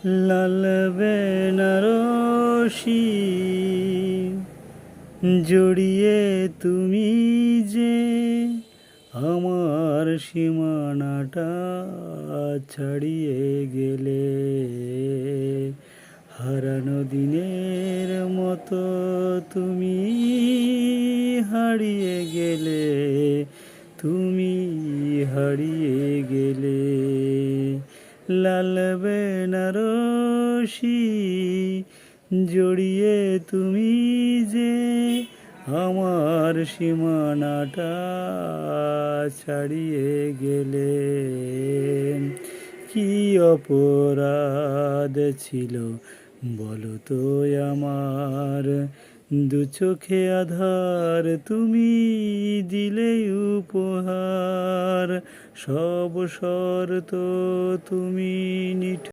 লাল বেনারসি জড়িয়ে তুমি যে আমার সীমানাটা ছাড়িয়ে গেলে, হারানো দিনের মতো তুমি হারিয়ে গেলে, তুমি হারিয়ে গেলে। লাল বেনারসি জড়িয়ে তুমি যে আমার সীমানাটা ছাড়িয়ে গেলে। কি অপরাধ ছিল বলো তো আমার, দু চোখে আধার তুমি দিলে উপহার, সব শর্ত তুমি নিঠ